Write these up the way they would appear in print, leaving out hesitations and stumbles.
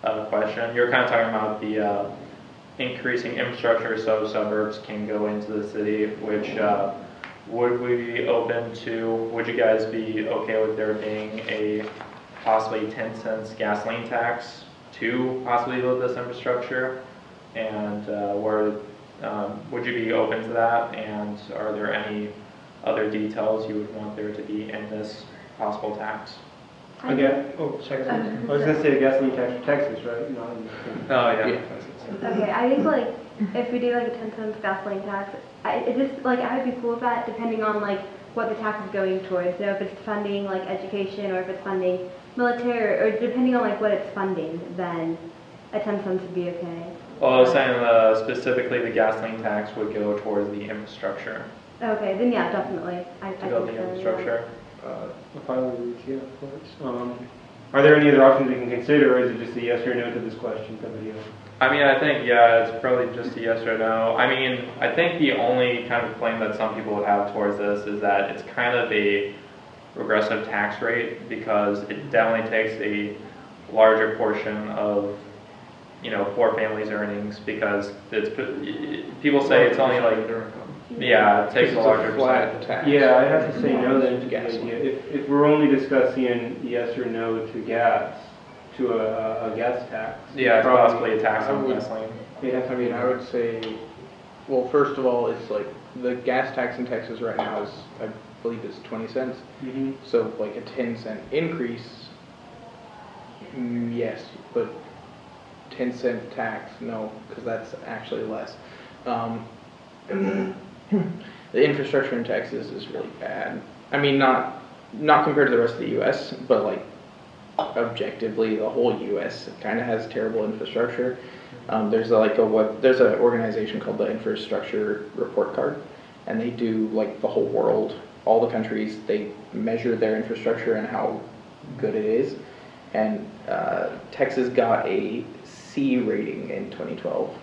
question. You're kind of talking about the increasing infrastructure so suburbs can go into the city, which would we be open to, would you guys be okay with there being a possibly 10 cents gasoline tax to possibly build this infrastructure? And would you be open to that? And are there any other details you would want there to be in this possible tax? Again, I was going to say the gasoline tax for Texas, right? Oh, yeah. Okay, I think like if we do like a 10 cents gasoline tax, it just like I would be cool with that depending on like what the tax is going towards. So if it's funding like education or if it's funding military or depending on like what it's funding, then a 10 cents would be okay. Well, I was saying specifically the gasoline tax would go towards the infrastructure. Okay, then yeah, definitely. To build the infrastructure. If I were you, yeah, of course. Are there any other options we can consider, or is it just a yes or no to this question from the I mean, I think, yeah, it's probably just a yes or no. I mean, I think the only kind of claim that some people would have towards this is that it's kind of a regressive tax rate because it definitely takes a larger portion of, poor families' earnings because people say it's only like, yeah, it takes a larger flat tax. Yeah, I have to say no then to the idea. If we're only discussing yes or no to gas, to a gas tax. Yeah, it's possibly a tax on gasoline. I mean, I would say, well, first of all, it's like the gas tax in Texas right now is, I believe, is 20 cents. Mm-hmm. So like a 10-cent increase, yes, but 10-cent tax, no, because that's actually less. The infrastructure in Texas is really bad. I mean, not compared to the rest of the U.S., but like objectively, the whole U.S. kind of has terrible infrastructure. There's there's an organization called the Infrastructure Report Card, and they do like the whole world, all the countries. They measure their infrastructure and how good it is. And Texas got a C rating in 2012.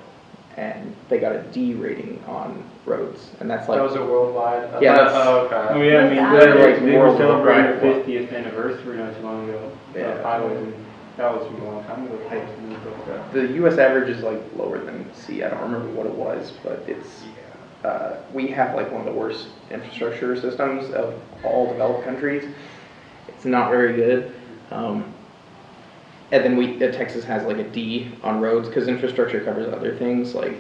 And they got a D rating on roads, and that's like that was a worldwide. Yeah. Okay. Oh yeah, I mean they were celebrating their 50th anniversary not too long ago. Yeah. That was from a long time ago. The U.S. average is like lower than C. I don't remember what it was, but it's we have like one of the worst infrastructure systems of all developed countries. It's not very good. And then Texas has like a D on roads because infrastructure covers other things like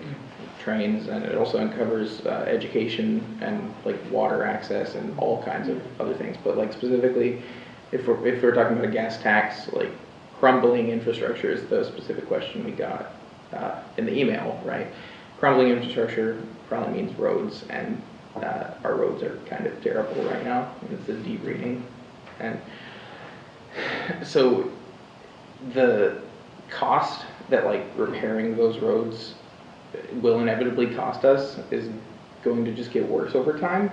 trains, and it also covers education and like water access and all kinds of other things. But like specifically, if we're talking about a gas tax, like crumbling infrastructure is the specific question we got in the email, right? Crumbling infrastructure probably means roads, and our roads are kind of terrible right now. It's a D rating, and so the cost that like repairing those roads will inevitably cost us is going to just get worse over time.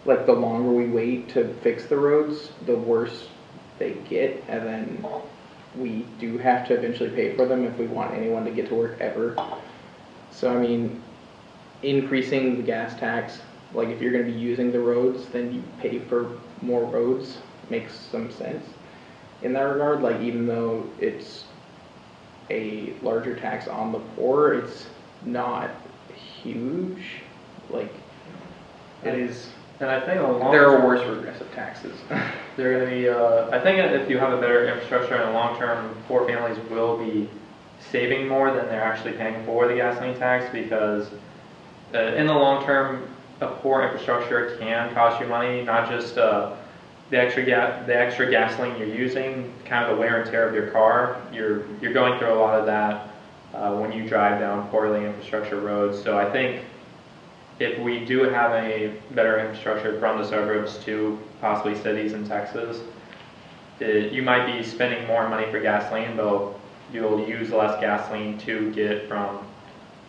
Like the longer we wait to fix the roads, the worse they get, and then we do have to eventually pay for them if we want anyone to get to work ever. So I mean, increasing the gas tax, like if you're going to be using the roads, then you pay for more roads, makes some sense in that regard. Like even though it's a larger tax on the poor, it's not huge. Like it is. And I think there are worse regressive taxes. They're going to be. I think if you have a better infrastructure in the long term, poor families will be saving more than they're actually paying for the gasoline tax because in the long term, a poor infrastructure can cost you money, not just the extra gasoline you're using, kind of the wear and tear of your car. You're going through a lot of that when you drive down poorly infrastructure roads. So I think if we do have a better infrastructure from the suburbs to possibly cities in Texas, you might be spending more money for gasoline, though you'll use less gasoline to get from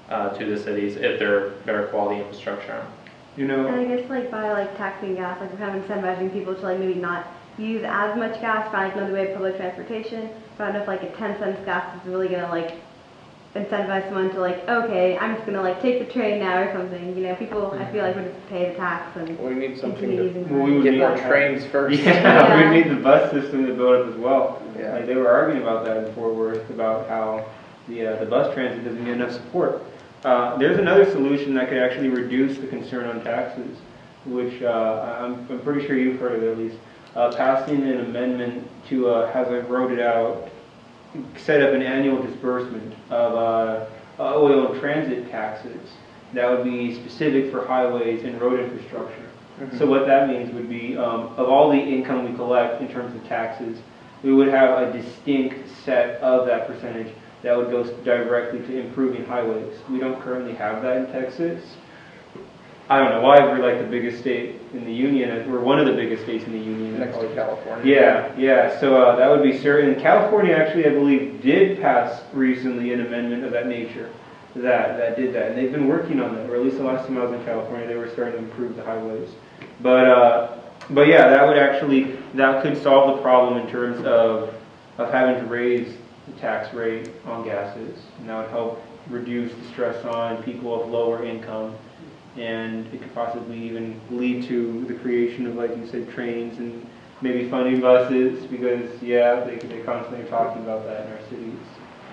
to the cities if they're better quality infrastructure. And I guess like by like taxing gas, like we're kind of incentivizing people to like maybe not use as much gas, find like another way of public transportation. But I don't know if like a 10 cents gas is really gonna like incentivize someone to like, okay, I'm just gonna like take the train now or something. You know, people I feel like would just pay the tax and We need something continue to using the Well, we money. would get need more to have- trains first. Yeah, Yeah. we need the bus system to build up as well. Yeah. Like they were arguing about that in Fort Worth, about how the bus transit doesn't get enough support. There's another solution that could actually reduce the concern on taxes, which I'm pretty sure you've heard of it at least. Passing an amendment to has it wrote it out, set up an annual disbursement of oil and transit taxes that would be specific for highways and road infrastructure. Mhm. So what that means would be, of all the income we collect in terms of taxes, we would have a distinct set of that percentage that would go directly to improving highways. We don't currently have that in Texas. I don't know why we're like the biggest state in the union. We're one of the biggest states in the union. Next to California. Yeah. So that would be certain. California actually, I believe, did pass recently an amendment of that nature that did that, and they've been working on that. Or at least the last time I was in California, they were starting to improve the highways. But yeah, that could solve the problem in terms of having to raise the tax rate on gases, and that would help reduce the stress on people of lower income. And it could possibly even lead to the creation of, like you said, trains and maybe funding buses, because they're constantly talking about that in our cities.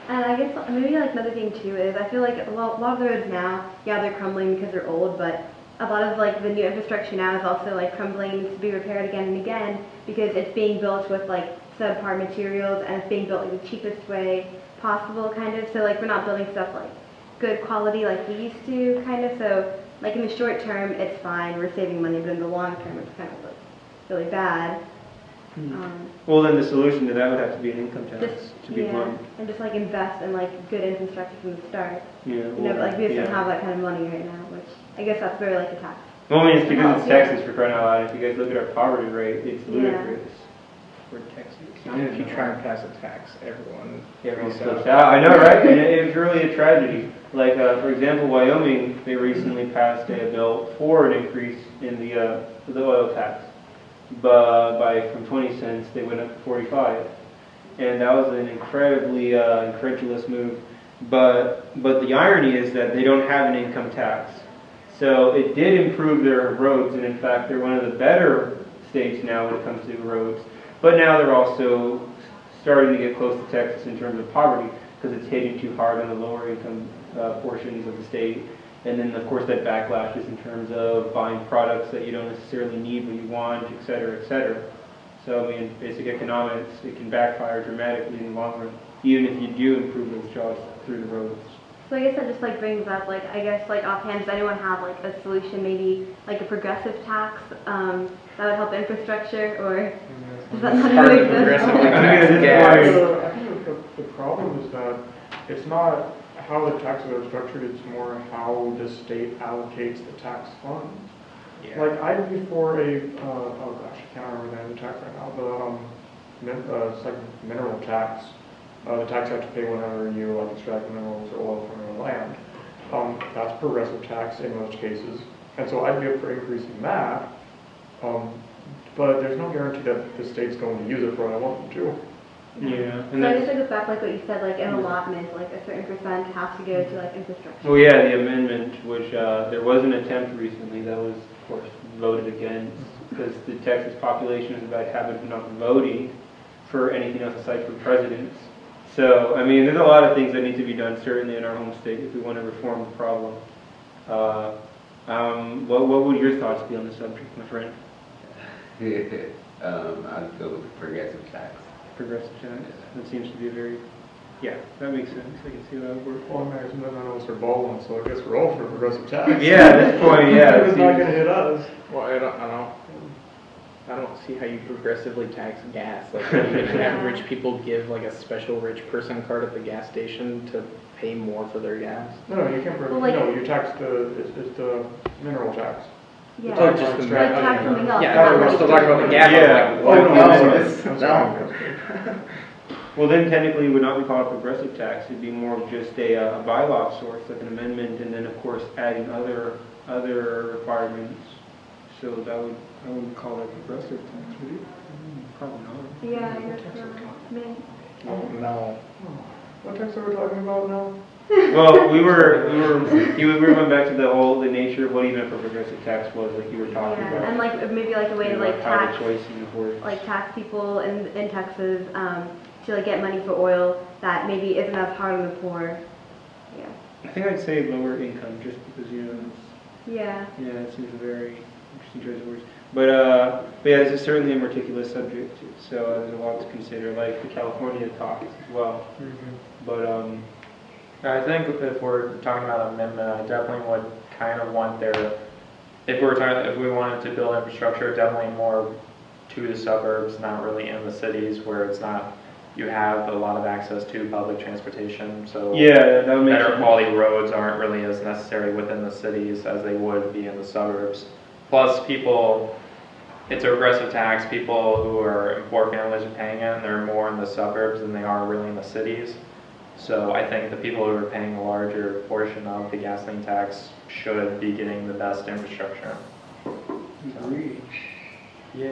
And I guess maybe like another thing too is I feel like a lot of the roads now, yeah, they're crumbling because they're old, but a lot of like the new infrastructure now is also like crumbling and needs to be repaired again and again because it's being built with like subpar materials and it's being built like the cheapest way possible kind of. So like we're not building stuff like good quality like we used to kind of. So like in the short term it's fine, we're saving money, but in the long term it's kind of like really bad. Well, then the solution to that would have to be an income tax, Just to be blunt. and just like invest in like good infrastructure from the start. Yeah, You know, but like we just don't yeah. have that kind of money right now, which I guess that's very like a tax. Well, I mean, it's because it's Yeah. Texas for crying out loud. If you guys look at our poverty rate, it's Yeah. ludicrous for Texas. If you try and pass a tax, everyone Everyone's freaks flipped out. I know, right? And it's really a tragedy. Like, for example, Wyoming, they recently passed a bill for an increase in the oil tax. But from 20 cents, they went up to 45. And that was an incredibly incredulous move. But the irony is that they don't have an income tax. So it did improve their roads, and in fact, they're one of the better states now when it comes to roads. But now they're also starting to get close to Texas in terms of poverty, because it's hitting too hard on the lower income portions of the state. And then, of course, that backlash is in terms of buying products that you don't necessarily need but you want, et cetera, et cetera. So, I mean, basic economics, it can backfire dramatically in the long run, even if you do improve those jobs through the roads. So I guess that just like brings up like I guess like offhand, does anyone have like a solution, maybe like a progressive tax that would help infrastructure, or does that not Hard even to exist? progressively I mean, tax it's gas. So I think the problem is that it's not how the taxes are structured, it's more how the state allocates the tax funds. Like I'd be for oh gosh, I can't remember the name of the tax right now, but it's like mineral tax. The tax you have to pay whenever you like extract minerals or oil from your land. That's progressive tax in most cases, and so I'd be up for increasing that. But there's no guarantee that the state's going to use it for what I want them to. Yeah. So I guess it goes back like what you said, like an allotment, like a certain percent has to go to like infrastructure. Well, yeah, the amendment, which there was an attempt recently that was, of course, voted against, because the Texas population is about habit of not voting for anything else aside from presidents. So, I mean, there's a lot of things that need to be done, certainly in our home state, if we want to reform the problem. What would your thoughts be on the subject, my friend? I'd go with progressive tax. Progressive tax? That seems to be a very, yeah, that makes sense. I can see how that would work. Well, I imagine that none of us are balding, so I guess we're all for progressive tax. Yeah, at this point, yeah. it It's not seems- gonna hit us. Well, I don't see how you progressively tax gas. Like, you can have rich people give like a special rich person card at the gas station to pay more for their gas. No, you can't, Well, like- no, you tax it's the mineral tax. Yeah. Oh, just the Like tax something else. Yeah, not we're like- still talking about the gas. Yeah. I'm like, Oh, no, no. Well, then technically it would not be called a progressive tax. It'd be more of just a bylaw of sorts, like an amendment, and then of course adding other requirements. So I wouldn't call it progressive tax, would you? Probably not. Yeah, I guess so. I mean, no. What tax are we talking about now? Well, we were going back to the nature of what even if a progressive tax was, like you were talking Yeah, about. and like maybe like a way to Like like how tax, the choicing works. like tax people in Texas, to like get money for oil that maybe isn't as hard on the poor. Yeah. I think I'd say lower income, just because Yeah. yeah, it seems a very interesting choice of words. But yeah, this is certainly a meticulous subject, so there's a lot to consider, like the California talks as well. But I think if we're talking about amendment, I definitely would kind of want if we wanted to build infrastructure, definitely more to the suburbs, not really in the cities where it's not, you have a lot of access to public transportation, so. yeah, that would make Better sense. quality roads aren't really as necessary within the cities as they would be in the suburbs. Plus, it's a regressive tax, people who are in poor families are paying it, and they're more in the suburbs than they are really in the cities. So I think the people who are paying a larger portion of the gasoline tax should be getting the best infrastructure. Agreed. Yeah.